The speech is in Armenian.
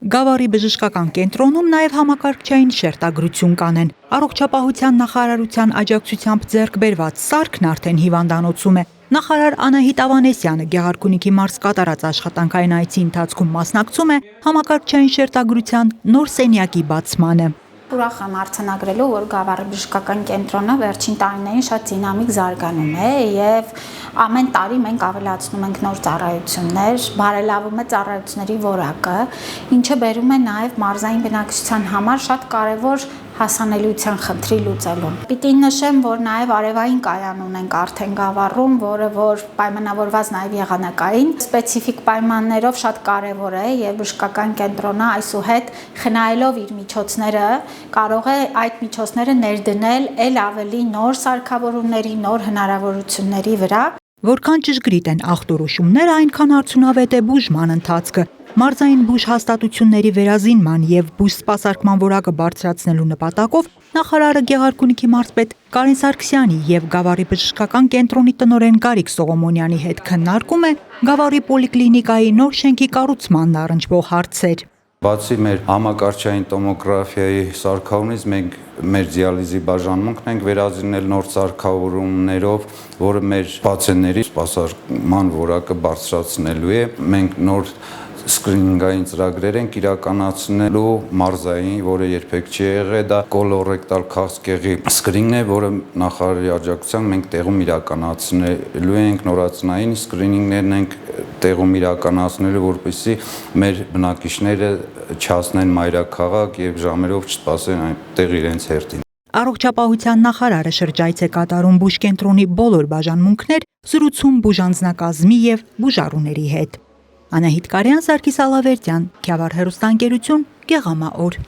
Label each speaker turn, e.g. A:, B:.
A: Գավառի բժշկական կենտրոնում նաև համակարգչային շերտագրություն կանեն։ Առողջապահության նախարարության աջակցությամբ ձեռք բերված սարքն արդեն հիվանդանոցում է։ Նախարար Անահիտ Ավանեսյանը Գեղարքունիքի մարզ կատարած աշխատանքային այցի ընթացքում մասնակցում է համակարգչային շերտագրության նոր սենյակի բացմանը։
B: Ուրախ եմ արձանագրելու, որ Գավառի բժշկական կենտրոնը վերջին տարիներին շատ դինամիկ զարգանում է եւ ամեն տարի մենք ավելացնում ենք նոր ծառայություններ, բարելավում է ծառայությունների որակը, ինչը բերում է նաեւ մարզային բնակչության համար շատ կարեւոր հասանելիության խնդրի լուծելուն։ Պիտի նշեմ, որ նաև արևային կայան ունենք արդեն Գավառում, որը որ պայմանավորված նաև եղանակային սպეციფიկ պայմաններով շատ կարևոր է եւ բժշկական կենտրոնը այսուհետ խնայելով իր միջոցները կարող է այդ միջոցները ներդնել ել ավելի նոր սարքավորումների, նոր հնարավորությունների վրա։
A: Որքան ճշգրիտ են ախտորոշումները, այնքան արդյունավետ է բուժման ընթացքը։ Մարզային բուժ հաստատությունների վերազինման եւ բուժ սպասարկման որակը բարձրացնելու նպատակով նախարարը Գեղարքունիքի մարզպետ Կարեն Սարգսյանի եւ Գավառի բժշկական կենտրոնի տնօրեն Գարիկ Սողոմոնյանի հետ քննարկում է Գավառի պոլիկլինիկայի նոր շենքի կառուցմանն առնչվող հարցեր։
C: Բացի մեր համակարգչային տոմոգրաֆիայի սարքավորումից մենք մեր դիալիզի բաժանմունքն ենք վերազինել նոր սարքավորումներով, որը մեր պացիենտների սպասարկման որակը բարձրացնելու է։ Մենք նոր սկրինինգային ծրագրեր ենք իրականացնելու մարզային, որը երբեք չի եղել, դա կոլորեկտալ քաղցկեղի սկրինինգն է, որը նախարարի աջակցությամբ մենք տեղում իրականացնելու ենք, նորածնային սկրինինգներն ենք տեղում իրականացնելու, որպեսզի մեր բնակիչները չհասնեն մայրաքաղաք եւ ժամերով չսպասեն այնտեղ իրենց հերթին։
A: Առողջապահության նախարարը շրջայց է կատարում բուժկենտրոնի բոլոր բաժանմունքներ, զրուցում բուժանձնակազմի եւ բուժառուների հետ։ Անահիտ Կարյան, Սարգիս Ալավերդյան, Գավառ հեռուստաընկերություն, Գեղամա օր։